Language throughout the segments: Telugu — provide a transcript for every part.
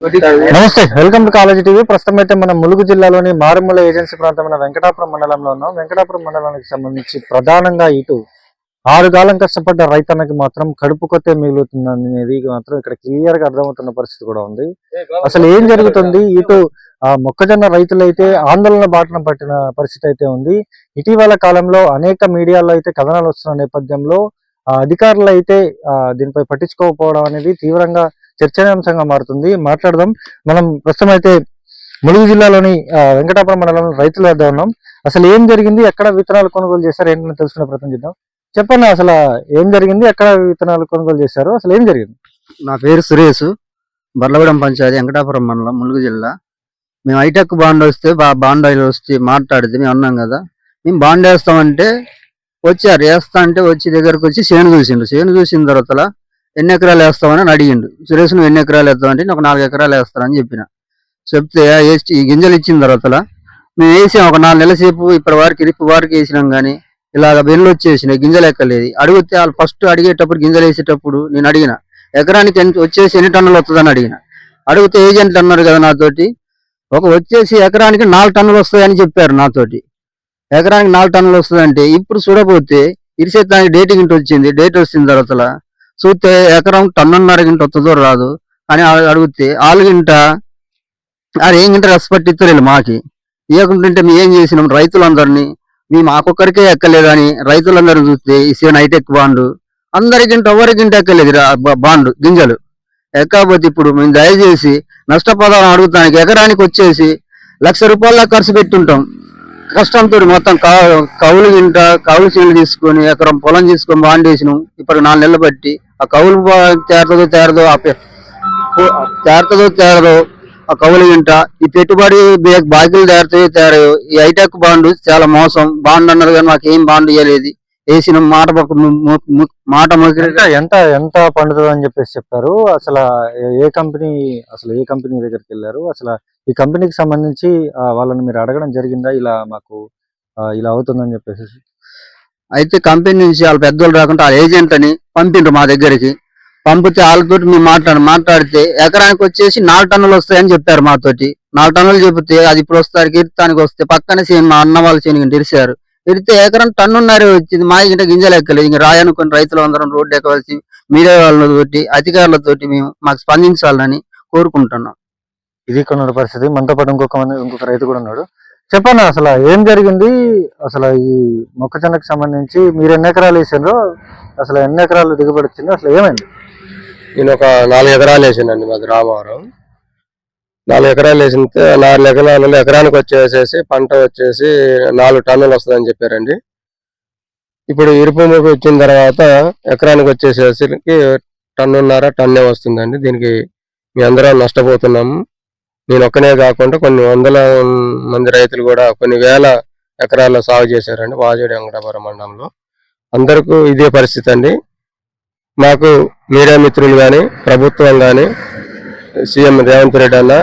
నమస్తే, వెల్కమ్ టు కాలేజీ టీవీ. ప్రస్తుతం అయితే మనం ములుగు జిల్లాలోని మారుమూల ఏజెన్సీ ప్రాంతమైన వెంకటాపురం మండలంలో ఉన్నాం. వెంకటాపురం మండలానికి సంబంధించి ప్రధానంగా ఇటు 6 కాలం కష్టపడ్డ రైతన్నకి మాత్రం కడుపు కొత్తే మిగులుతుందనేది మాత్రం ఇక్కడ క్లియర్ గా అర్థమవుతున్న పరిస్థితి కూడా ఉంది. అసలు ఏం జరుగుతుంది? ఇటు మొక్కజొన్న రైతులైతే ఆందోళన బాటన పట్టిన పరిస్థితి అయితే ఉంది. ఇటీవల కాలంలో అనేక మీడియాలో అయితే కథనాలు వస్తున్న నేపథ్యంలో అధికారులు అయితే దీనిపై పట్టించుకోకపోవడం అనేది తీవ్రంగా చర్చనీయాంశంగా మారుతుంది. మాట్లాడదాం. మనం ప్రస్తుతం అయితే ములుగు జిల్లాలోని వెంకటాపురం మండలంలో రైతుల వద్ద ఉన్నాం. అసలు ఏం జరిగింది, ఎక్కడ విత్తనాలు కొనుగోలు చేశారు ఏంటని తెలుసుకునే ప్రయత్నం చేద్దాం. చెప్పండి, అసలు ఏం జరిగింది, ఎక్కడ విత్తనాలు కొనుగోలు చేశారు, అసలు ఏం జరిగింది? నా పేరు సురేష్, బర్లగూడెం పంచాయతీ, వెంకటాపురం మండలం, ములుగు జిల్లా. మేము హైటెక్ బాండ్ వస్తే బాండ్ వచ్చి మాట్లాడితే మేము అన్నాం కదా, మేము బాండ్ వేస్తామంటే వచ్చారు. వేస్తా అంటే వచ్చి దగ్గరకు వచ్చి చేను చూసిండు. చేను చూసిన తర్వాత ఎన్ని ఎకరాలు వేస్తామని అడిగిండు. సురేష్ నువ్వు ఎన్ని ఎకరాలు వేస్తామంటే నేను ఒక 4 ఎకరాలు వేస్తానని చెప్పిన. చెప్తే గింజలు ఇచ్చిన తర్వాత మేము వేసాం. ఒక 4 నెలల సేపు ఇప్పటి వారికి వేసినాం, కానీ ఇలాగ బెల్లు వచ్చేసినాయి, గింజలు ఎక్కలేదు. అడిగితే వాళ్ళు ఫస్ట్ అడిగేటప్పుడు గింజలు వేసేటప్పుడు నేను అడిగిన ఎకరానికి వచ్చేసి ఎన్ని టన్నులు వస్తుందని అడిగిన. అడిగితే ఏజెంట్లు అన్నారు కదా నాతోటి, వచ్చేసి ఎకరానికి 4 టన్నులు వస్తాయని చెప్పారు నాతోటి. ఎకరానికి 4 టన్నులు వస్తుందంటే ఇప్పుడు చూడబోతే ఇరిసేతానికి డేట్ వచ్చింది. డేట్ వచ్చిన తర్వాత చూస్తే ఎకరం 1.5 టన్నులు వస్తుందో రాదు అని అడిగితే 4 గింట ఏం గింట రెస్పెక్ట్ ఇస్తలేదు మాకి. ఇవ్వకుంటుంటే మేము ఏం చేసినాం, రైతులందరినీ మేము మాకొక్కరికే ఎక్కలేదని రైతులందరూ చూస్తే ఇసే హైటెక్ బాండు అందరికింట ఎవరికింట ఎక్కలేదు బాండు గింజలు ఎక్కకపోతే ఇప్పుడు మేము దయచేసి నష్టపరిహారం అడుగుతానికి ఎకరానికి వచ్చేసి ₹1,00,000 ఖర్చు పెట్టుంటాం. కష్టంతో మొత్తం కౌలు చేనులు తీసుకొని ఎకరం పొలం తీసుకొని బాండ్ వేసినాం. ఇప్పుడు 4 నెలలు బట్టి ఆ కౌలు తేరదో ఆ కౌలు గింట ఈ పెట్టుబడి బాకీలు తేరతాయో. ఈ హైటెక్ బాండ్ చాలా మోసం. బాండ్ అన్నారు కానీ మాకు ఏం బాండ్ ఇవ్వలేదు. వేసిన మాట ఎంత ఎంత పండుతుంది అని చెప్పేసి చెప్పారు. అసలు ఏ కంపెనీ దగ్గరికి వెళ్ళారు? అసలు ఈ కంపెనీకి సంబంధించి వాళ్ళని మీరు అడగడం జరిగిందా, ఇలా మాకు ఇలా అవుతుందని చెప్పేసి? అయితే కంపెనీ నుంచి వాళ్ళ పెద్దోళ్ళు రాకుండా వాళ్ళ ఏజెంట్ అని పంపిండ్రు మా దగ్గరికి. పంపితే వాళ్ళతో మేము మాట్లాడితే ఎకరానికి వచ్చేసి 4 టన్నులు వస్తాయని చెప్పారు మాతోటి. 4 టన్నులు చెబితే అది ఇప్పుడు వస్తారు ఇరుతానికి వస్తే పక్కనే మా అన్న వాళ్ళ చేను ఇరిశారు. ఇరితే ఎకరం 1.5 టన్ను వచ్చింది. మా ఇంట గింజలు ఎక్కలేదు. ఇంక రాయనుకుని రైతులు అందరం రోడ్డు ఎక్కవలసి మీడియా వాళ్ళతోటి అధికారులతోటి మేము మాకు స్పందించాలని కోరుకుంటున్నాం. ఇది కొన్న పరిస్థితి. మనతో పాటు ఇంకొక రైతు కూడా ఉన్నాడు. చెప్పండి, అసలు ఏం జరిగింది? అసలు ఈ మొక్కజొన్నకు సంబంధించి మీరు ఎన్ని ఎకరాలు వేసారో, అసలు ఎన్ని ఎకరాలు దిగుబడి వచ్చిందో, అసలు ఏమైంది? నేను ఒక 4 ఎకరాలు వేసానండి. మాది రామవరం. 4 ఎకరాలు వేసితే 4 ఎకరాలలో ఎకరానికి వచ్చేసేసి పంట వచ్చేసి 4 టన్నులు వస్తుందని చెప్పారండి. ఇప్పుడు ఇరుపుముకు వచ్చిన తర్వాత ఎకరానికి వచ్చేసేసరికి 1.5 టన్నే వస్తుందండి. దీనికి మీ అందరం నష్టపోతున్నాము. నేను ఒక్కనే కాకుండా కొన్ని వందల మంది రైతులు కూడా కొన్ని వేల ఎకరాల్లో సాగు చేశారండి వాజేడు వెంకటాపురం మండలంలో. అందరికీ ఇదే పరిస్థితి అండి. మాకు మీడియా మిత్రులు కానీ, ప్రభుత్వం కానీ, సీఎం రేవంత్ రెడ్డి అన్న,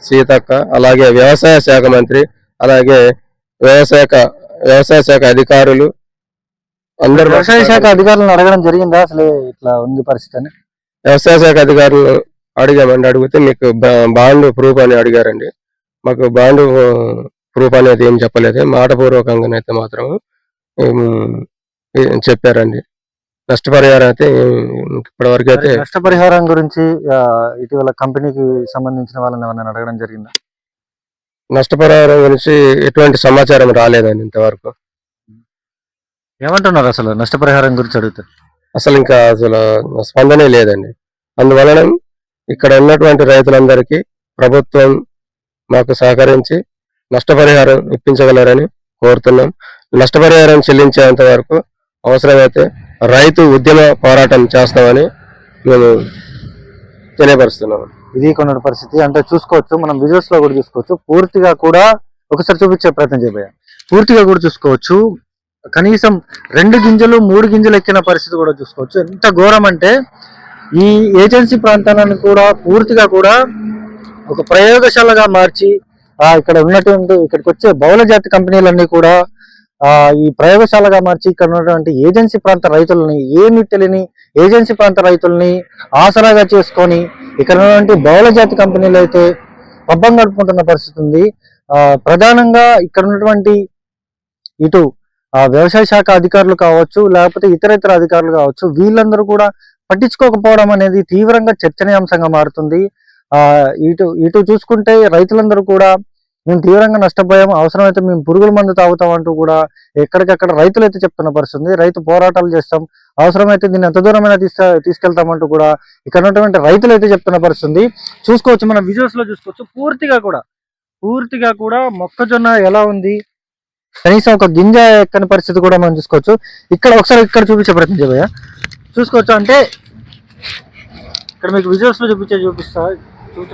సీతక్క, అలాగే వ్యవసాయ శాఖ మంత్రి, అలాగే వ్యవసాయ శాఖ అధికారులు అందరూ. వ్యవసాయ శాఖ అధికారులను అడగడం జరిగిందా అసలు ఇట్లా ఉంది పరిస్థితి అని? వ్యవసాయ శాఖ అధికారులు అడిగామండి. అడిగితే మీకు బాండ్ ప్రూఫ్ అని అడిగారండి. మాకు బాండ్ ప్రూఫ్ అనేది ఏం చెప్పలేదు. మాటపూర్వకంగానైతే మాత్రం చెప్పారండి. నష్టపరిహారం అయితే ఇప్పటి వరకు అయితే నష్టపరిహారం గురించి ఇటీవల కంపెనీకి సంబంధించిన వాళ్ళని ఏమన్నా అడగడం జరిగిందా? నష్టపరిహారం గురించి ఎటువంటి సమాచారం రాలేదండి ఇంతవరకు. ఏమంటున్నారు అసలు నష్టపరిహారం గురించి అడిగితే? అసలు స్పందనే లేదండి. అందువలన ఇక్కడ ఉన్నటువంటి రైతులందరికీ ప్రభుత్వం మాకు సహకరించి నష్టపరిహారం ఇప్పించగలరని కోరుతున్నాం. నష్టపరిహారం చెల్లించేంత వరకు అవసరమైతే రైతు ఉద్యమ పోరాటం చేస్తామని మేము తెలియపరుస్తున్నాం. ఇది కొన్న పరిస్థితి. అంటే చూసుకోవచ్చు, మనం విజువల్స్ లో కూడా చూసుకోవచ్చు. పూర్తిగా కూడా ఒకసారి చూపించే ప్రయత్నం చేయబోయా. పూర్తిగా కూడా చూసుకోవచ్చు. కనీసం 2 గింజలు 3 గింజలు ఎక్కిన పరిస్థితి కూడా చూసుకోవచ్చు. ఎంత ఘోరం అంటే ఈ ఏజెన్సీ ప్రాంతాలను కూడా పూర్తిగా కూడా ఒక ప్రయోగశాలగా మార్చి ఇక్కడ ఉన్నటువంటి ఇక్కడికి వచ్చే బహుళ జాతి కంపెనీలన్నీ కూడా ఈ ప్రయోగశాలగా మార్చి ఇక్కడ ఉన్నటువంటి ఏజెన్సీ ప్రాంత రైతులని, ఏమి తెలియని ఏజెన్సీ ప్రాంత రైతుల్ని ఆసరాగా చేసుకొని ఇక్కడ ఉన్నటువంటి బహుళ జాతి కంపెనీలు అయితే పబ్బం గడుపుకుంటున్న పరిస్థితి ఉంది. ప్రధానంగా ఇక్కడ ఉన్నటువంటి ఇటు వ్యవసాయ శాఖ అధికారులు కావచ్చు, లేకపోతే ఇతర అధికారులు కావచ్చు, వీళ్ళందరూ కూడా పట్టించుకోకపోవడం అనేది తీవ్రంగా చర్చనీయాంశంగా మారుతుంది. ఇటు ఇటు చూసుకుంటే రైతులందరూ కూడా మేము తీవ్రంగా నష్టపోయాము, అవసరమైతే మేము పురుగుల మందు తాగుతాం అంటూ కూడా ఎక్కడికక్కడ రైతులు అయితే చెప్తున్న పరిస్థితుంది. రైతు పోరాటాలు చేస్తాం, అవసరమైతే దీన్ని ఎంత దూరమైనా తీసుకెళ్తామంటూ కూడా ఇక్కడ ఉన్నటువంటి రైతులు అయితే చెప్తున్న పరిస్థితుంది. చూసుకోవచ్చు, మనం విజువల్స్ లో చూసుకోవచ్చు. పూర్తిగా కూడా మొక్కజొన్న ఎలా ఉంది, కనీసం ఒక గింజ ఎక్కని పరిస్థితి కూడా మనం చూసుకోవచ్చు. ఒకసారి ఇక్కడ చూపించే ప్రయత్నం చేయబోయా, చూసుకోవచ్చు. అంటే ఇక్కడ మీకు విజువల్స్ లో చూపించే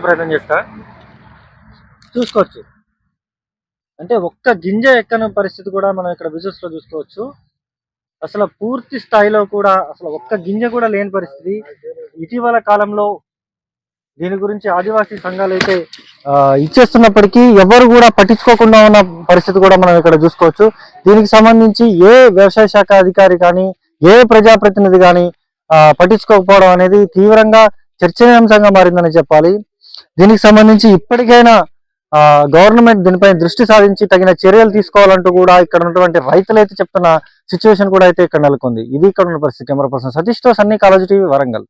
ప్రయత్నం చేస్తా, చూసుకోవచ్చు. అంటే ఒక్క గింజ ఎక్కని పరిస్థితి కూడా మనం ఇక్కడ విజువల్స్ లో చూసుకోవచ్చు. అసలు పూర్తి స్థాయిలో కూడా అసలు ఒక్క గింజ కూడా లేని పరిస్థితి. ఇటీవల కాలంలో దీని గురించి ఆదివాసీ సంఘాలు అయితే ఇచ్చేస్తున్నప్పటికీ ఎవరు కూడా పట్టించుకోకుండా ఉన్న పరిస్థితి కూడా మనం ఇక్కడ చూసుకోవచ్చు. దీనికి సంబంధించి ఏ వ్యవసాయ శాఖ అధికారి కానీ, ఏ ప్రజాప్రతినిధి కానీ పట్టించుకోకపోవడం అనేది తీవ్రంగా చర్చనీయాంశంగా మారిందని చెప్పాలి. దీనికి సంబంధించి ఇప్పటికైనా గవర్నమెంట్ దీనిపై దృష్టి సారించి తగిన చర్యలు తీసుకోవాలంటూ కూడా ఇక్కడ ఉన్నటువంటి రైతులు అయితే చెప్తున్న సిచ్యువేషన్ కూడా అయితే ఇక్కడ నెలకొంది. ఇది ఇక్కడ ఉన్న పరిస్థితి. కెమెరా పర్సన్ సతీష్ తో సన్నీ, కాలేజీ టీవీ, వరంగల్.